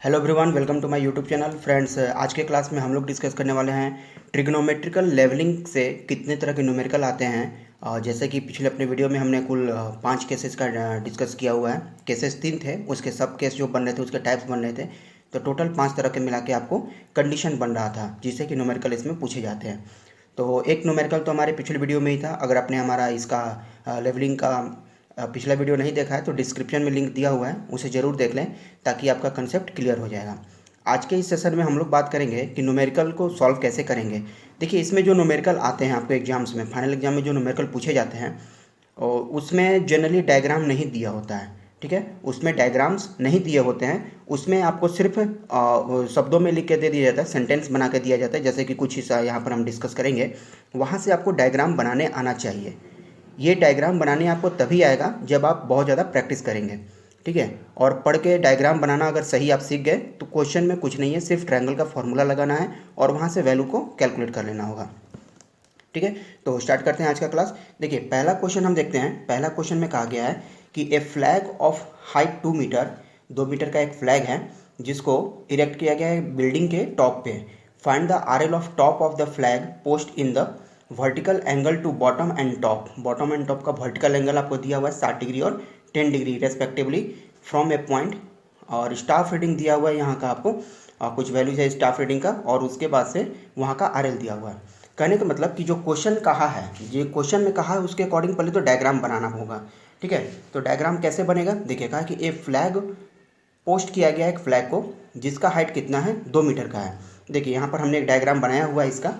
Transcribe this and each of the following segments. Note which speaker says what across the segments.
Speaker 1: Hello everyone, welcome to my YouTube channel. Friends, आज के class में हम लोग डिस्कस करने वाले हैं ट्रिग्नोमेट्रिकल लेवलिंग से कितने तरह के न्यूमेरिकल आते हैं। जैसे कि पिछले अपने वीडियो में हमने कुल 5 केसेस का डिस्कस किया हुआ है। केसेस 3 थे, उसके सब केस जो बन रहे थे उसके टाइप्स बन रहे थे, तो टोटल 5 तरह के मिला के आपको कंडीशन बन रहा था जिससे कि न्यूमेरिकल इसमें पूछे जाते हैं। तो एक न्यूमेरिकल तो हमारे पिछले वीडियो में ही था। अगर आपने हमारा इसका लेवलिंग का पिछला वीडियो नहीं देखा है तो डिस्क्रिप्शन में लिंक दिया हुआ है, उसे ज़रूर देख लें ताकि आपका कंसेप्ट क्लियर हो जाएगा। आज के इस सेशन में हम लोग बात करेंगे कि न्यूमेरिकल को सॉल्व कैसे करेंगे। देखिए, इसमें जो न्यूमेरिकल आते हैं आपको एग्जाम्स में, फाइनल एग्जाम में जो न्यूमेरिकल पूछे जाते हैं और उसमें जनरली डायग्राम नहीं दिया होता है। ठीक है, उसमें डायग्राम्स नहीं दिए होते हैं। उसमें आपको सिर्फ शब्दों में लिख के दे दिया जाता है, सेंटेंस बना के दिया जाता है। जैसे कि कुछ हिस्सा यहाँ पर हम डिस्कस करेंगे, वहाँ से आपको डायग्राम बनाने आना चाहिए। ये डायग्राम बनाने आपको तभी आएगा जब आप बहुत ज़्यादा प्रैक्टिस करेंगे। ठीक है, और पढ़ के डायग्राम बनाना अगर सही आप सीख गए तो क्वेश्चन में कुछ नहीं है, सिर्फ ट्रायंगल का फॉर्मूला लगाना है और वहाँ से वैल्यू को कैलकुलेट कर लेना होगा। ठीक है, तो स्टार्ट करते हैं आज का क्लास। देखिए, पहला क्वेश्चन हम देखते हैं। पहला क्वेश्चन में कहा गया है कि a flag of height 2 metre, 2 metre का एक फ्लैग है जिसको इरेक्ट किया गया है बिल्डिंग के टॉप पे। Find the RL of top of the flag post in the vertical angle to bottom and top. Bottom and top का वर्टिकल एंगल आपको दिया हुआ है 60 डिग्री और 10 degree respectively from a point. और स्टाफ रीडिंग दिया हुआ है यहाँ का आपको, कुछ वैल्यूज है स्टाफ रीडिंग का, और उसके बाद से वहाँ का आरएल दिया हुआ है। कहने का मतलब कि जो क्वेश्चन कहा है, जो क्वेश्चन में कहा है उसके अकॉर्डिंग पहले तो डायग्राम बनाना होगा। ठीक है, तो डायग्राम कैसे बनेगा, देखिए कहा कि ए फ्लैग पोस्ट किया गया है एक फ्लैग को जिसका हाइट कितना है, 2 मीटर का है। देखिए यहाँ पर हमने एक डायग्राम बनाया हुआ है इसका।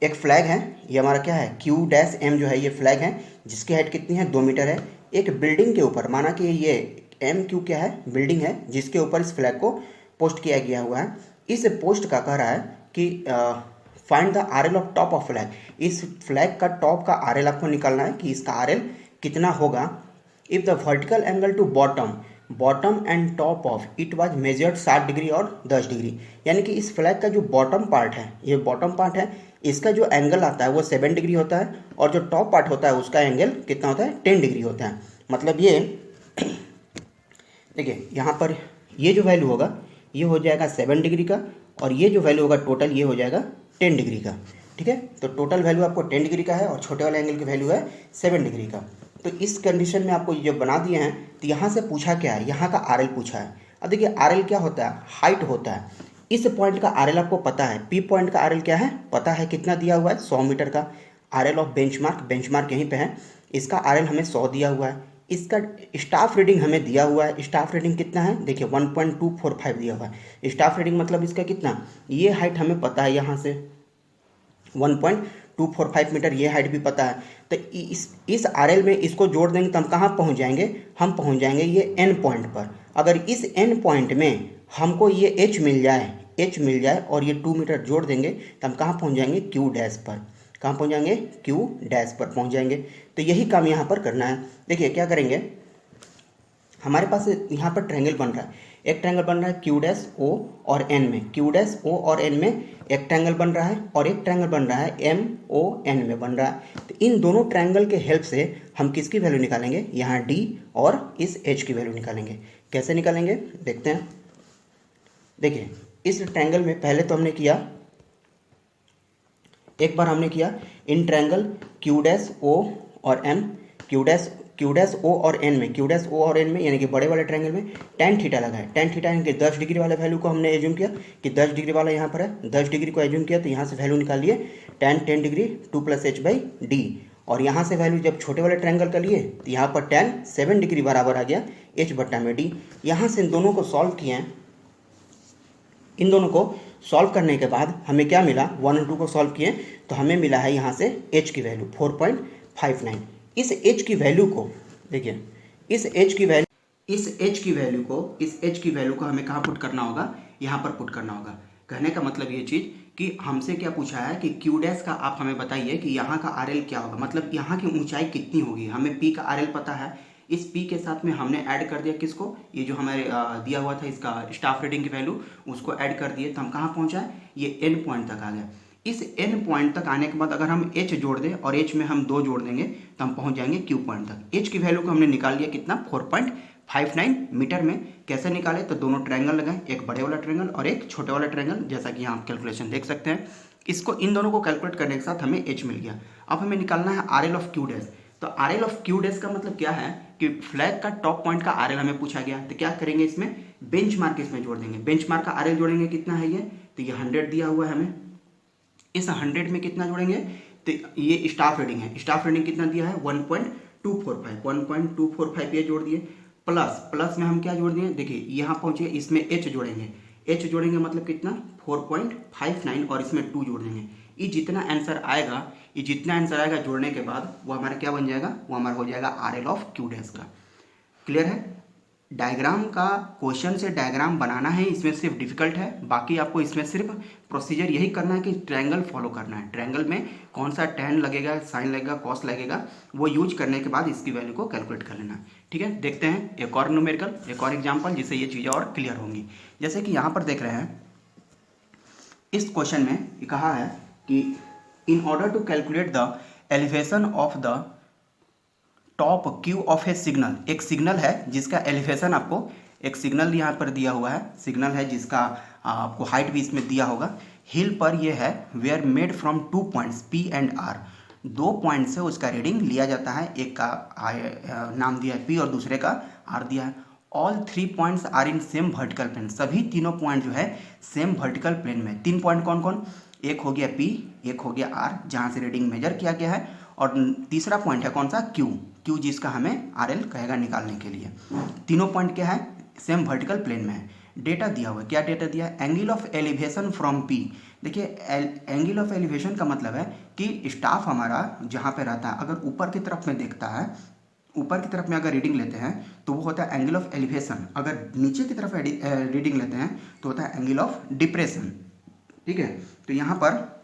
Speaker 1: एक फ्लैग है, ये हमारा क्या है, Q-M जो है ये फ्लैग है जिसकी हाइट कितनी है, 2 मीटर है। एक बिल्डिंग के ऊपर, माना कि ये MQ क्या है, बिल्डिंग है जिसके ऊपर इस फ्लैग को पोस्ट किया गया हुआ है। इस पोस्ट का कह रहा है कि find the RL of top of flag. इस फ्लैग का टॉप का आरएल आपको निकालना है कि इसका आरएल कितना होगा। If the vertical angle to bottom and top of it was measured 60 degree और 10 डिग्री, यानी कि इस फ्लैग का जो बॉटम पार्ट है, ये बॉटम पार्ट है, इसका जो एंगल आता है वो 7 डिग्री होता है और जो टॉप पार्ट होता है उसका एंगल कितना होता है, 10 डिग्री होता है। मतलब ये देखिए यहाँ पर ये जो वैल्यू होगा ये हो जाएगा 7 डिग्री का, और ये जो वैल्यू होगा टोटल ये हो जाएगा 10 डिग्री का। ठीक है, तो टोटल वैल्यू आपको 10 डिग्री का है और छोटे वाले एंगल की वैल्यू है 7 डिग्री का। तो इस कंडीशन में आपको जो बना दिए हैं, तो यहाँ से पूछा क्या है, यहाँ का आरएल पूछा है। अब देखिए आरएल क्या होता है, हाइट होता है। इस पॉइंट का आरएल आपको पता है, पी पॉइंट का आरएल क्या है पता है, कितना दिया हुआ है, 100 मीटर का। आरएल ऑफ बेंचमार्क यहीं पे है, इसका आरएल हमें 100 दिया हुआ है। इसका स्टाफ रीडिंग हमें दिया हुआ है, स्टाफ रीडिंग कितना है, देखिए 1.245 दिया हुआ है। स्टाफ रीडिंग मतलब इसका कितना, ये हाइट हमें पता है, यहाँ से 1.245 मीटर ये हाइट भी पता है। तो इस आरएल में इसको जोड़ देंगे तो हम कहाँ पहुँच जाएंगे, हम पहुँच जाएंगे ये एन पॉइंट पर। अगर इस एन पॉइंट में हमको ये एच मिल जाए और ये 2 मीटर जोड़ देंगे तो हम कहाँ पहुँच जाएंगे, क्यू डैश पर। कहाँ पहुँच जाएंगे, क्यू डैश पर पहुँच जाएंगे। तो यही काम यहाँ पर करना है। देखिए क्या करेंगे, हमारे पास यहाँ पर ट्रायंगल बन रहा है, एक ट्रायंगल बन रहा है क्यू डैश ओ और एन में, क्यू डैश ओ और एन में एक ट्रायंगल बन रहा है, और एक ट्रायंगल बन रहा है एम ओ एन में बन रहा है। तो इन दोनों ट्रायंगल के हेल्प से हम किसकी वैल्यू निकालेंगे, यहाँ डी और इस एच की वैल्यू निकालेंगे। कैसे निकालेंगे देखते हैं। देखिए इस ट्रायंगल में पहले तो हमने किया, एक बार हमने किया in triangle Q dash O और एम, क्यू डैश ओ और एन में, क्यू डैश ओ और एन में, यानी कि बड़े वाले ट्रायंगल में tan थीटा लगा है। tan थीटा यानी कि 10 डिग्री वाले वैल्यू को हमने एज्यूम किया कि 10 डिग्री वाला यहाँ पर है, 10 डिग्री को एज्यूम किया तो यहाँ से वैल्यू निकाल लिए tan 10 डिग्री 2 + h/d। और यहाँ से वैल्यू जब छोटे वाले ट्रायंगल का लिए तो यहाँ पर tan 7 डिग्री बराबर आ गया h/d। यहाँ से इन दोनों को सॉल्व किए हैं। इन दोनों को सॉल्व करने के बाद हमें क्या मिला, 1 और 2 को सॉल्व किए तो हमें मिला है यहाँ से h की वैल्यू 4.59। इस h की वैल्यू को देखिए, इस h की वैल्यू को हमें कहाँ पुट करना होगा, यहाँ पर पुट करना होगा। कहने का मतलब ये चीज़ कि हमसे क्या पूछा है कि क्यू डैश का आप हमें बताइए कि यहाँ का आरएल क्या होगा, मतलब यहाँ की ऊंचाई कितनी होगी। हमें पी का आरएल पता है, इस पी के साथ में हमने ऐड कर दिया किसको, ये जो हमारे दिया हुआ था इसका स्टाफ रीडिंग की वैल्यू, उसको ऐड कर दिए तो हम कहाँ पहुँचा, ये एन पॉइंट तक आ गया। इस एन पॉइंट तक आने के बाद अगर हम एच जोड़ दें और एच में हम 2 जोड़ देंगे तो हम पहुँच जाएंगे क्यू पॉइंट तक। एच की वैल्यू को हमने निकाल लिया कितना, 59 मीटर में कैसे निकाले, तो दोनों ट्रायंगल लगाएं, एक बड़े वाला ट्रायंगल और एक छोटे वाला ट्रायंगल, जैसा कि यहाँ आप कैलकुलेशन देख सकते हैं। इसको इन दोनों को कैलकुलेट करने के साथ हमें एच मिल गया। अब हमें निकालना है R L of Q dash. तो R L of Q dash का मतलब क्या है कि फ्लैग का टॉप पॉइंट का आर एल हमें पूछा गया, तो क्या करेंगे, इसमें बेंच मार्क इसमें जोड़ देंगे। बेंच मार्क का आर एल जोड़ेंगे, कितना है ये, तो ये 100 दिया हुआ है हमें। इस 100 में कितना जोड़ेंगे, तो ये स्टाफ रीडिंग है, स्टाफ रीडिंग कितना दिया है 1.245 ये जोड़ दिए। प्लस में हम क्या जोड़ दिए, देखिए यहाँ पहुंचे, इसमें एच जोड़ेंगे, एच जोड़ेंगे मतलब कितना 4.59 और इसमें 2 जोड़ देंगे। ये जितना आंसर आएगा जोड़ने के बाद वो हमारा क्या बन जाएगा, वो हमारा हो जाएगा are L of Q dash का। क्लियर है। डायग्राम का क्वेश्चन से डायग्राम बनाना है, इसमें सिर्फ डिफिकल्ट है, बाकी आपको इसमें सिर्फ प्रोसीजर यही करना है कि ट्रायंगल फॉलो करना है। ट्रायंगल में कौन सा tan लगेगा, साइन लगेगा, कॉस लगेगा, वो यूज करने के बाद इसकी वैल्यू को कैलकुलेट कर लेना। ठीक है, देखते हैं एक और न्यूमेरिकल, एक और एग्जाम्पल, जिससे ये चीज़ें और क्लियर होंगी। जैसे कि यहाँ पर देख रहे हैं, इस क्वेश्चन में ये कहा है कि in order to calculate the elevation of the top Q of a signal, एक सिग्नल है जिसका एलिवेशन आपको, एक सिग्नल यहाँ पर दिया हुआ है, सिग्नल है जिसका आपको हाइट भी इसमें दिया होगा। हिल पर ये है, were made from 2 points P and R, 2 point से उसका रीडिंग लिया जाता है, एक का नाम दिया है P और दूसरे का R दिया है। All 3 points are in same vertical plane, सभी तीनों पॉइंट जो है सेम वर्टिकल प्लेन में। 3 पॉइंट कौन कौन, एक हो गया P, एक हो गया R जहाँ से रीडिंग मेजर किया गया है, और तीसरा पॉइंट है कौन सा, Q जिसका हमें RL कहेगा निकालने के लिए। तीनों पॉइंट क्या है, सेम वर्टिकल प्लेन में है। डेटा दिया हुआ है, क्या डेटा दिया है, angle of elevation from P। देखिए एंगल ऑफ एलिवेशन का मतलब है कि स्टाफ हमारा जहाँ पे रहता है, अगर ऊपर की तरफ में देखता है, ऊपर की तरफ में अगर रीडिंग लेते हैं तो वो होता है एंगल ऑफ एलिवेशन, अगर नीचे की तरफ रीडिंग लेते हैं तो होता है एंगल ऑफ डिप्रेशन। ठीक है, तो यहाँ पर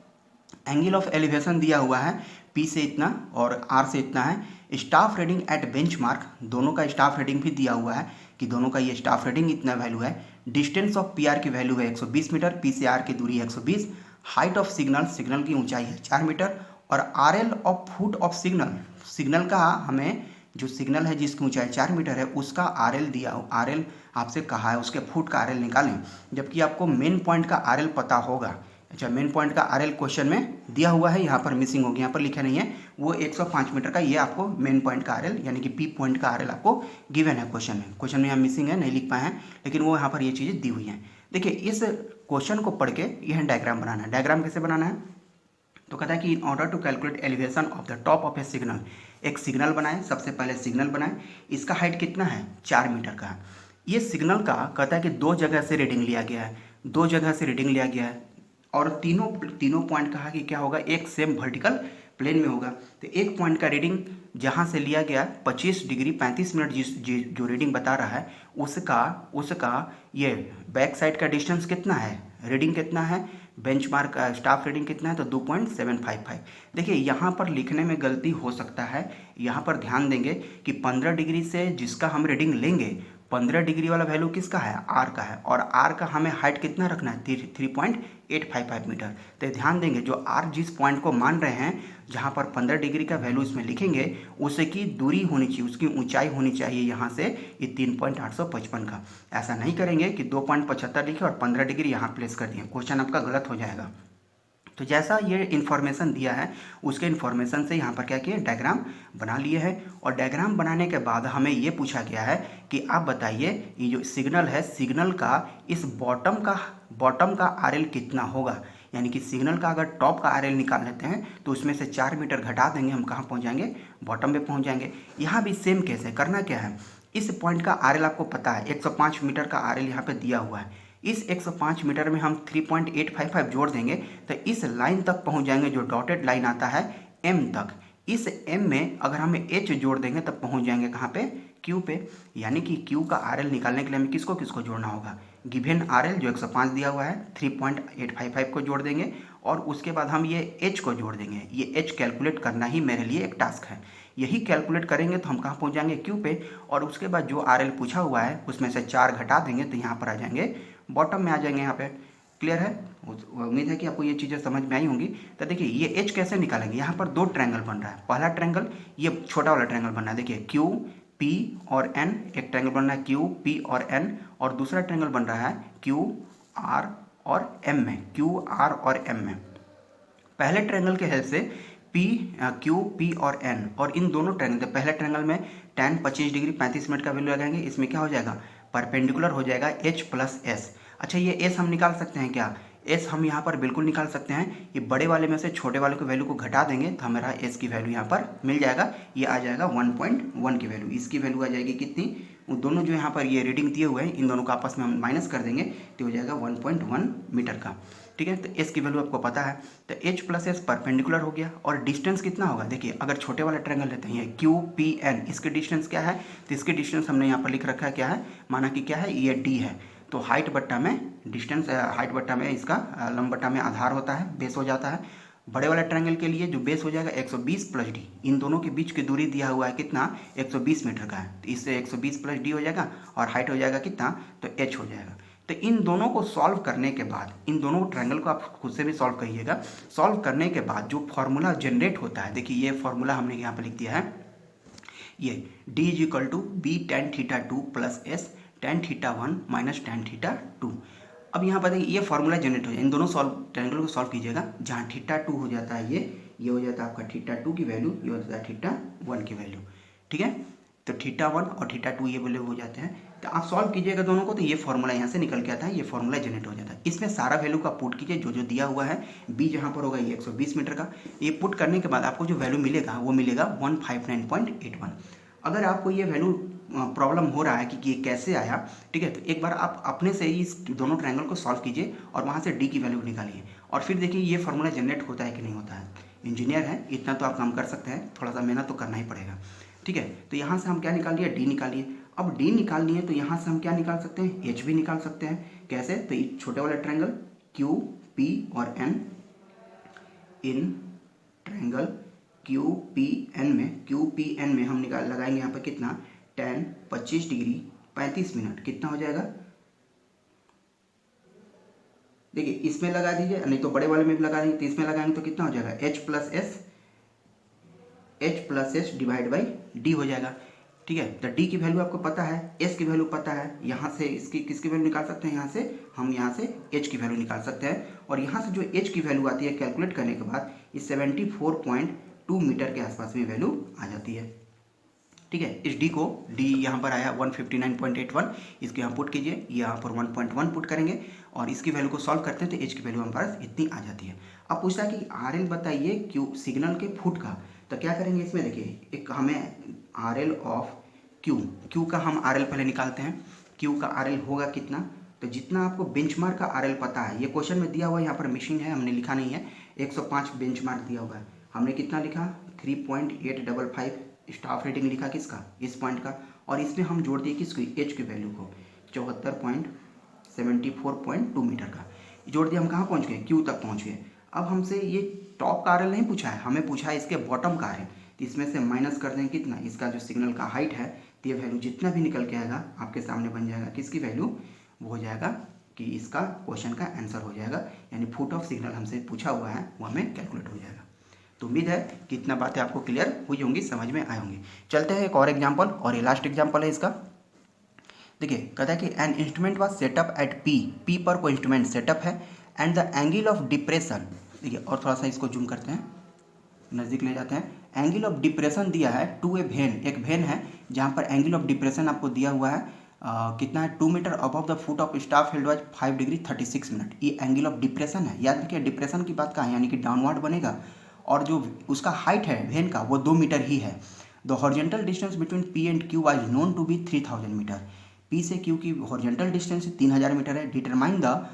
Speaker 1: एंगल ऑफ एलिवेशन दिया हुआ है, P से इतना और R से इतना है। स्टाफ रीडिंग एट बेंचमार्क, दोनों का स्टाफ रीडिंग भी दिया हुआ है कि दोनों का ये स्टाफ रीडिंग इतना वैल्यू है। डिस्टेंस ऑफ PR की वैल्यू है 120 मीटर, P से R की दूरी 120। हाइट ऑफ सिग्नल, सिग्नल की ऊंचाई है 4 मीटर। और RL of foot of signal, signal का हमें जो सिग्नल है जिसकी ऊंचाई 4 मीटर है उसका RL दिया, RL आपसे कहा है उसके फुट का RL निकालें, जबकि आपको मेन पॉइंट का RL पता होगा। अच्छा, मेन पॉइंट का RL क्वेश्चन में दिया हुआ है, यहाँ पर मिसिंग हो गया, यहाँ पर लिखा नहीं है, वो 105 मीटर का, ये आपको मेन पॉइंट का RL यानी कि P पॉइंट का RL आपको गिवन है क्वेश्चन में यहाँ मिसिंग है, नहीं लिख पाए हैं, लेकिन वो यहाँ पर ये चीज़ें दी हुई हैं। देखिए इस क्वेश्चन को पढ़ के यह डायग्राम बनाना है। डायग्राम कैसे बनाना है, तो कहता है कि in order to calculate elevation of the top of a signal, एक सिग्नल बनाए, सबसे पहले सिग्नल बनाए, इसका हाइट कितना है 4 मीटर का है। ये सिग्नल का कहता है कि 2 जगह से रीडिंग लिया गया है, 2 जगह से रीडिंग लिया गया है, और तीनों पॉइंट कहा कि क्या होगा, एक सेम वर्टिकल प्लेन में होगा। तो एक पॉइंट का रीडिंग जहाँ से लिया गया 25 डिग्री 35 मिनट जो रीडिंग बता रहा है उसका ये बैक साइड का डिस्टेंस कितना है, रीडिंग कितना है, बेंचमार्क का स्टाफ रीडिंग कितना है, तो 2.755। देखिए यहाँ पर लिखने में गलती हो सकता है, यहाँ पर ध्यान देंगे कि 15 डिग्री से जिसका हम रीडिंग लेंगे, 15 डिग्री वाला वैल्यू किसका है, R का है, और R का हमें हाइट कितना रखना है 3.855 मीटर। तो ध्यान देंगे जो R जिस पॉइंट को मान रहे हैं, जहाँ पर 15 डिग्री का वैल्यू इसमें लिखेंगे, उसकी दूरी होनी चाहिए, उसकी ऊंचाई होनी चाहिए यहाँ से ये 3.855 का। ऐसा नहीं करेंगे कि 2.75 लिखे और 15 डिग्री यहाँ प्लेस कर दिए, क्वेश्चन आपका गलत हो जाएगा। तो जैसा ये इन्फॉर्मेशन दिया है उसके इन्फॉर्मेशन से यहाँ पर क्या किए, डायग्राम बना लिए हैं। और डायग्राम बनाने के बाद हमें ये पूछा गया है कि आप बताइए ये जो सिग्नल है, सिग्नल का इस बॉटम का RL कितना होगा, यानी कि सिग्नल का अगर टॉप का RL निकाल लेते हैं तो उसमें से 4 मीटर घटा देंगे, हम कहाँ पहुँच जाएंगे, बॉटम पे पहुँच जाएंगे। यहाँ भी सेम केस है, करना क्या है, इस पॉइंट का RL आपको पता है 105 मीटर का RL यहाँ पे दिया हुआ है, इस 105 मीटर में हम 3.855 जोड़ देंगे तो इस लाइन तक पहुंच जाएंगे, जो डॉटेड लाइन आता है M तक। इस M में अगर हम H जोड़ देंगे तब पहुंच जाएंगे कहाँ पे, Q पे। यानी कि Q का RL निकालने के लिए हमें किसको किसको जोड़ना होगा, गिवन RL जो 105 दिया हुआ है 3.855 को जोड़ देंगे, और उसके बाद हम ये H को जोड़ देंगे। ये H कैलकुलेट करना ही मेरे लिए एक टास्क है, यही कैलकुलेट करेंगे तो हम कहाँ पहुँच जाएंगे, Q पे। और उसके बाद जो RL पूछा हुआ है उसमें से 4 घटा देंगे तो यहाँ पर आ जाएंगे, बॉटम में आ जाएंगे यहाँ पे। क्लियर है, उम्मीद है कि आपको ये चीज़ें समझ में आई होंगी। तो देखिए ये H कैसे निकालेंगे, यहाँ पर 2 ट्रायंगल बन रहा है, पहला ट्रायंगल ये छोटा वाला ट्रायंगल बन रहा है, देखिए Q P और N, एक ट्रायंगल बन रहा है Q P और N, और दूसरा ट्रायंगल बन रहा है Q R और M में, Q R और M में। पहले ट्रायंगल के हेल्प से P Q P और N, और इन दोनों ट्रायंगल, पहले ट्रायंगल में tan 25 डिग्री 35 मिनट का वैल्यू लगाएंगे, इसमें क्या हो जाएगा, परपेंडिकुलर हो जाएगा H प्लस S। अच्छा, ये S हम निकाल सकते हैं क्या, S हम यहाँ पर बिल्कुल निकाल सकते हैं। ये बड़े वाले में से छोटे वाले को वैल्यू को घटा देंगे तो हमारा S की वैल्यू यहाँ पर मिल जाएगा, ये आ जाएगा 1.1 की वैल्यू। इसकी वैल्यू आ जाएगी कितनी, वो दोनों जो यहाँ पर ये रीडिंग दिए हुए हैं इन दोनों को आपस में हम माइनस कर देंगे तो हो जाएगा 1.1 मीटर का। ठीक है, तो S की वैल्यू आपको पता है, तो H प्लस S परपेंडिकुलर हो गया। और डिस्टेंस कितना होगा, देखिए अगर छोटे वाला ट्रायंगल लेते हैं ये QPN, इसके डिस्टेंस क्या है, तो इसके डिस्टेंस हमने यहाँ पर लिख रखा है क्या है, माना कि क्या है, ये D है। तो हाइट बट्टा में डिस्टेंस, हाइट बट्टा में इसका लंब बट्टा में आधार होता है, बेस हो जाता है। बड़े वाले ट्रायंगल के लिए जो बेस हो जाएगा 120 प्लस D, इन दोनों के बीच की दूरी दिया हुआ है कितना, 120 मीटर का है, तो इससे 120 प्लस D हो जाएगा और हाइट हो जाएगा कितना, तो H हो जाएगा। तो इन दोनों को सॉल्व करने के बाद, इन दोनों ट्रायंगल को आप खुद से भी सॉल्व करिएगा, सॉल्व करने के बाद जो फॉर्मूला जनरेट होता है, देखिए ये फॉर्मूला हमने यहाँ पर लिख दिया है, ये D is equal to B tan theta 2 plus S tan theta 1 minus tan theta 2। अब यहाँ पर देखिए ये फॉर्मूला जनरेट हो जाए, इन दोनों ट्रायंगल को सॉल्व कीजिएगा, जहाँ थीटा 2 हो जाता है ये हो जाता है आपका थीटा 2 की वैल्यू, ये हो जाता है थीटा 1 की वैल्यू। ठीक है, तो थीटा 1 और थीटा 2 ये वैल्यू हो जाते हैं, तो आप सॉल्व कीजिएगा दोनों को, तो ये फॉर्मूला यहाँ से निकल के आता है, ये फॉर्मूला जनरेट हो जाता है। इसमें सारा वैल्यू का पुट कीजिए, जो जो दिया हुआ है, B जहाँ पर होगा ये 120 मीटर का, ये पुट करने के बाद आपको जो वैल्यू मिलेगा वो मिलेगा 159.81। अगर आपको ये वैल्यू प्रॉब्लम हो रहा है कि ये कैसे आया, ठीक है, तो एक बार आप अपने से ही इस दोनों ट्रायंगल को सॉल्व कीजिए और वहाँ से D की वैल्यू निकालिए, और फिर देखिए ये फॉर्मूला जनरेट होता है कि नहीं होता है। इंजीनियर है, इतना तो आप काम कर सकते हैं, थोड़ा सा मेहनत तो करना ही पड़ेगा। ठीक है, तो यहाँ से हम क्या निकाल लिए, D निकालिए। अब D निकाल लिए तो यहाँ से हम क्या निकाल सकते हैं, H भी निकाल सकते हैं। कैसे, तो ये छोटे वाला ट्रायंगल Q P और N, इन ट्रायंगल QPN में हम लगाएंगे यहाँ पर कितना, tan 25 डिग्री 35 मिनट, कितना हो जाएगा, देखिए इसमें लगा दीजिए, नहीं तो बड़े वाले में भी लगा दीजिए, तो इसमें लगाएंगे तो कितना हो जाएगा, H plus S divide by D हो जाएगा। ठीक है, तो D की वैल्यू आपको पता है, S की वैल्यू पता है, यहाँ से इसकी किसकी वैल्यू निकाल सकते हैं, यहाँ से H की वैल्यू निकाल सकते हैं, और यहाँ से जो H की वैल्यू आती है कैलकुलेट करने के बाद ये 74.2 मीटर के आसपास में वैल्यू आ जाती है। ठीक है, इस D को, D यहाँ पर आया 159.81, इसको यहाँ पुट कीजिए, यहाँ पर 1.1 पुट करेंगे और इसकी वैल्यू को सॉल्व करते हैं तो H की वैल्यू हमारे पास इतनी आ जाती है। अब पूछता है कि RL बताइए Q सिग्नल के फुट का, तो क्या करेंगे इसमें, देखिए एक हमें RL ऑफ Q का हम RL पहले निकालते हैं, Q का RL होगा कितना, तो जितना आपको बेंचमार्क का RL पता है, ये क्वेश्चन में दिया हुआ है, यहाँ पर मिसिंग है, हमने लिखा नहीं है, 105 बेंचमार्क दिया हुआ है, हमने कितना लिखा 3.855 स्टाफ रेटिंग लिखा किसका, इस पॉइंट का, और इसमें हम जोड़ दिए किसकी, H की वैल्यू को 74.2 मीटर का जोड़ दिया, हम कहाँ पहुँच गए, Q तक पहुँच गए। अब हमसे ये टॉप का RL नहीं पूछा है, हमें पूछा है इसके बॉटम का RL, तो इसमें से माइनस कर देंगे कितना, इसका जो सिग्नल का हाइट है, तो ये वैल्यू जितना भी निकल के आएगा आपके सामने बन जाएगा किसकी वैल्यू, वो हो जाएगा कि इसका क्वेश्चन का आंसर हो जाएगा, यानी फुट ऑफ सिग्नल हमसे पूछा हुआ है वो हमें कैलकुलेट हो जाएगा। तो उम्मीद है कि इतना बातें आपको क्लियर हुई होंगी, समझ में आई होंगी। चलते हैं एक और एग्जाम्पल, और ये लास्ट एग्जाम्पल है इसका। देखिए कहता है कि an instrument was set up at P पर कोई इंस्ट्रूमेंट सेटअप है and the angle of depression, देखिए और थोड़ा सा इसको जूम करते हैं, नज़दीक ले जाते हैं, एंगल ऑफ डिप्रेशन दिया है टू ए वेन, एक वेन है जहाँ पर एंगल ऑफ डिप्रेशन आपको दिया हुआ है कितना है, 2 metre above the foot of staff held was 5 degree 36 minute, ये एंगल ऑफ डिप्रेशन है। याद रखिए डिप्रेशन की बात कहाँ है, यानी कि डाउनवर्ड बनेगा, और जो उसका हाइट है वेन का वो 2 मीटर ही है। The horizontal distance between P and Q was known to be 3000 metre, P से Q की हॉरिजॉन्टल डिस्टेंस 3000 मीटर है। Determine the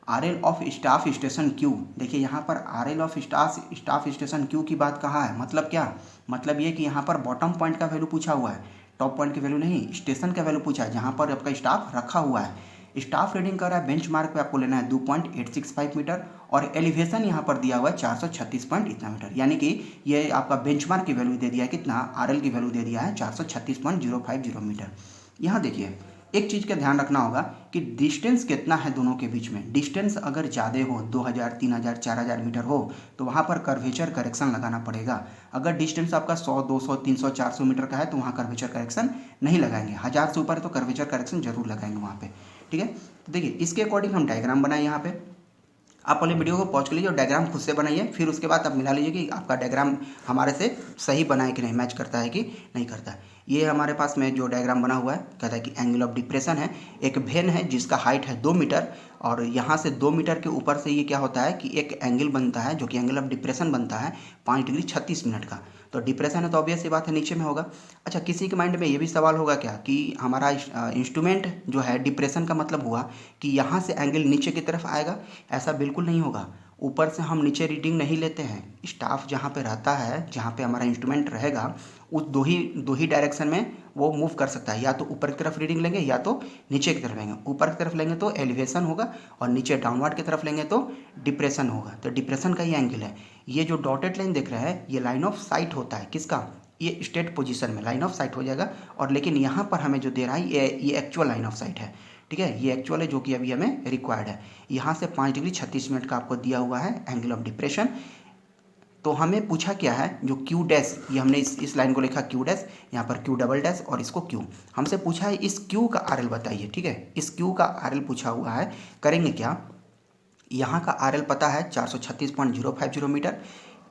Speaker 1: RL of staff station Q, देखिए यहाँ पर RL of staff station Q की बात कहा है, मतलब क्या, मतलब ये कि यहाँ पर बॉटम पॉइंट का वैल्यू पूछा हुआ है, टॉप पॉइंट की वैल्यू नहीं, स्टेशन का वैल्यू पूछा है जहाँ पर आपका स्टाफ रखा हुआ है। स्टाफ रीडिंग कर रहा है बेंच मार्क पे आपको लेना है 2.865 मीटर, और एलिवेशन यहाँ पर दिया हुआ है 436 पॉइंट इतना मीटर, यानी कि ये आपका बेंच मार्क की वैल्यू दे दिया है कितना, RL की वैल्यू दे दिया है 436.050 मीटर। यहाँ देखिए एक चीज़ का ध्यान रखना होगा कि डिस्टेंस कितना है दोनों के बीच में। डिस्टेंस अगर ज़्यादा हो 2000, 3000, 4000 मीटर हो तो वहाँ पर कर्वेचर करेक्शन लगाना पड़ेगा। अगर डिस्टेंस आपका 100, 200, 300, 400 मीटर का है तो वहाँ कर्वेचर करेक्शन नहीं लगाएंगे। 1000 से ऊपर है तो कर्वेचर करेक्शन जरूर लगाएंगे वहाँ पे, ठीक है। तो देखिए इसके अकॉर्डिंग हम डायग्राम बनाए यहाँ पे। आप पहले वीडियो को पॉज कर लीजिए और डायग्राम खुद से बनाइए, फिर उसके बाद आप मिला लीजिए कि आपका डायग्राम हमारे से सही बना है कि नहीं, मैच करता है कि नहीं करता है। ये हमारे पास में जो डायग्राम बना हुआ है कहता है कि एंगल ऑफ डिप्रेशन है, एक वेन है जिसका हाइट है 2 मीटर और यहाँ से 2 मीटर के ऊपर से ये क्या होता है कि एक एंगल बनता है जो कि एंगल ऑफ डिप्रेशन बनता है 5 डिग्री 36 मिनट का। तो डिप्रेशन है तो ऑब्वियस सी बात है नीचे में होगा। अच्छा, किसी के माइंड में ये भी सवाल होगा क्या कि हमारा इंस्ट्रूमेंट जो है डिप्रेशन का मतलब हुआ कि यहाँ से एंगल नीचे की तरफ आएगा? ऐसा बिल्कुल नहीं होगा। ऊपर से हम नीचे रीडिंग नहीं लेते हैं। स्टाफ जहाँ पे रहता है, जहाँ पे हमारा इंस्ट्रूमेंट रहेगा, उस दो ही डायरेक्शन में वो मूव कर सकता है। या तो ऊपर की तरफ रीडिंग लेंगे या तो नीचे की तरफ लेंगे। ऊपर की तरफ लेंगे तो एलिवेशन होगा और नीचे डाउनवर्ड की तरफ लेंगे तो डिप्रेशन होगा। तो डिप्रेशन का ही एंगल है। ये जो डॉटेड लाइन दिख रहा है ये लाइन ऑफ साइट होता है। किसका? ये स्टेट पोजीशन में लाइन ऑफ साइट हो जाएगा। और लेकिन यहाँ पर हमें जो दे रहा है ये एक्चुअल लाइन ऑफ साइट है, ठीक है। ये एक्चुअल है जो कि अभी हमें रिक्वायर्ड है। यहाँ से 5 डिग्री 36 मिनट का आपको दिया हुआ है एंगल ऑफ डिप्रेशन। तो हमें पूछा क्या है, जो क्यू डैश, ये हमने इस लाइन को लिखा क्यू डैश, यहाँ पर क्यू डबल डैश और इसको क्यू। हमसे पूछा है इस क्यू का आरएल बताइए, ठीक है। इस क्यू का आरएल पूछा हुआ है। करेंगे क्या, यहाँ का आरएल पता है 436.050 मीटर।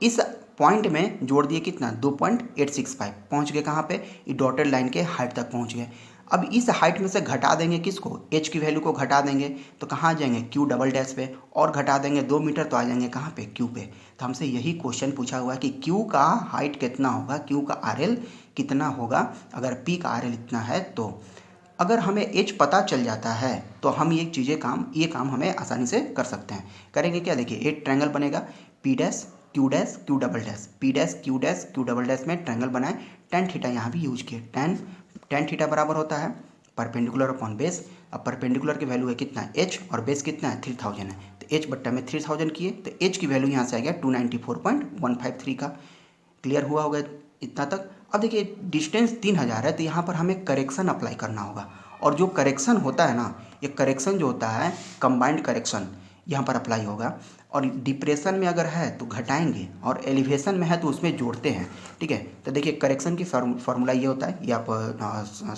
Speaker 1: इस पॉइंट में जोड़ दिए कितना, 2.865। पहुँच गए कहाँ पे, ये डॉटेड लाइन के हाइट तक पहुँच गए। अब इस हाइट में से घटा देंगे किसको, एच की वैल्यू को घटा देंगे तो कहाँ आ जाएंगे, क्यू डबल डैश पे। और घटा देंगे 2 मीटर तो आ जाएंगे कहाँ पे, क्यू पे। तो हमसे यही क्वेश्चन पूछा हुआ है कि क्यू का हाइट कितना होगा, क्यू का आरएल कितना होगा अगर पी का आरएल इतना है। तो अगर हमें एच पता चल जाता है तो हम ये काम हमें आसानी से कर सकते हैं। करेंगे क्या, देखिए एक ट्रायंगल बनेगा P dash Q dash Q double dash, P dash Q double dash में ट्रायंगल बनाए। टेन थीटा यहाँ भी यूज किए। टेन थीटा बराबर होता है परपेंडिकुलर अपॉन बेस। अब परपेंडिकुलर की वैल्यू है कितना, एच, और बेस कितना है 3000 है। तो एच बट्टा में 3000 किए तो एच की वैल्यू यहाँ से आ गया 294.153 का। क्लियर हुआ होगा इतना तक। अब देखिए डिस्टेंस 3000 है तो यहाँ पर हमें करेक्शन अप्लाई करना होगा। और जो करेक्शन होता है ना, ये करेक्शन जो होता है कंबाइंड करेक्शन यहाँ पर अप्लाई होगा। और डिप्रेशन में अगर है तो घटाएंगे और एलिवेशन में है तो उसमें जोड़ते हैं, ठीक है। तो देखिए करेक्शन की फार्मूला ये होता है, ये आप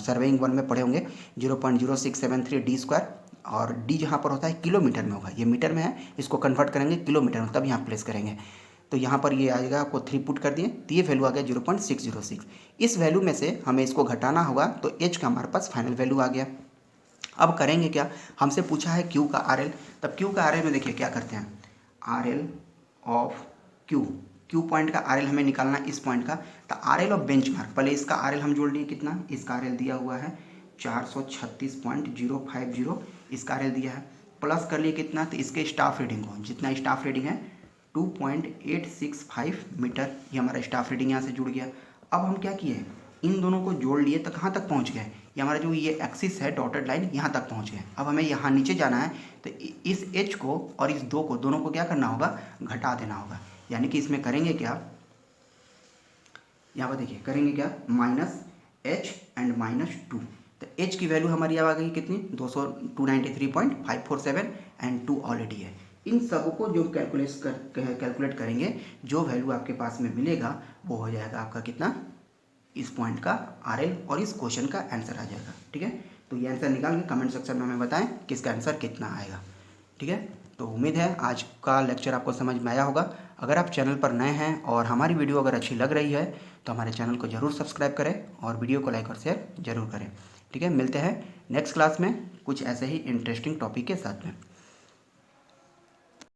Speaker 1: सर्वेइंग 1 में पढ़े होंगे, 0.0673 डी स्क्वायर। और डी जहाँ पर होता है किलोमीटर में होगा, ये मीटर में है, इसको कन्वर्ट करेंगे किलोमीटर में, तब यहाँ प्लेस करेंगे। तो यहाँ पर ये आएगा, आपको 3 पुट कर दिए तो ये वैल्यू आ गया 0.606। इस वैल्यू में से हमें इसको घटाना होगा तो एच का हमारे पास फाइनल वैल्यू आ गया। अब करेंगे क्या, हमसे पूछा है क्यू का आरएल। तब क्यू का आरएल में देखिए क्या करते हैं, आरएल ऑफ क्यू पॉइंट का आरएल हमें निकालना है इस पॉइंट का। तो आरएल ऑफ बेंचमार्क, पहले इसका आरएल हम जोड़ लिए कितना, इसका आरएल दिया हुआ है 436.050, इसका आरएल दिया है। प्लस कर लिए कितना, तो इसके स्टाफ रीडिंग को, जितना स्टाफ रीडिंग है 2.865 मीटर, ये हमारा स्टाफ रीडिंग यहाँ से जुड़ गया। अब हम क्या किए, इन दोनों को जोड़ लिए तो कहाँ तक पहुँच गए, ये हमारा जो ये एक्सिस है डॉटेड लाइन यहाँ तक पहुँच गए। अब हमें यहाँ नीचे जाना है तो इस एच को और इस दोनों को क्या करना होगा, घटा देना होगा। यानी कि इसमें करेंगे क्या, यहाँ पर देखिए करेंगे क्या, -h एंड -2। तो h की वैल्यू हमारी आ गई कितनी, 293.547 एंड 2 ऑलरेडी है। इन सबको जो कैलकुलेट करेंगे, जो वैल्यू आपके पास में मिलेगा वो हो जाएगा आपका कितना, इस पॉइंट का आरएल और इस क्वेश्चन का आंसर आ जाएगा, ठीक है। तो ये आंसर निकाल के कमेंट सेक्शन में हमें बताएं कि इसका आंसर कितना आएगा, ठीक है। तो उम्मीद है आज का लेक्चर आपको समझ में आया होगा। अगर आप चैनल पर नए हैं और हमारी वीडियो अगर अच्छी लग रही है तो हमारे चैनल को ज़रूर सब्सक्राइब करें और वीडियो को लाइक और शेयर ज़रूर करें, ठीक है। मिलते हैं नेक्स्ट क्लास में कुछ ऐसे ही इंटरेस्टिंग टॉपिक के साथ में।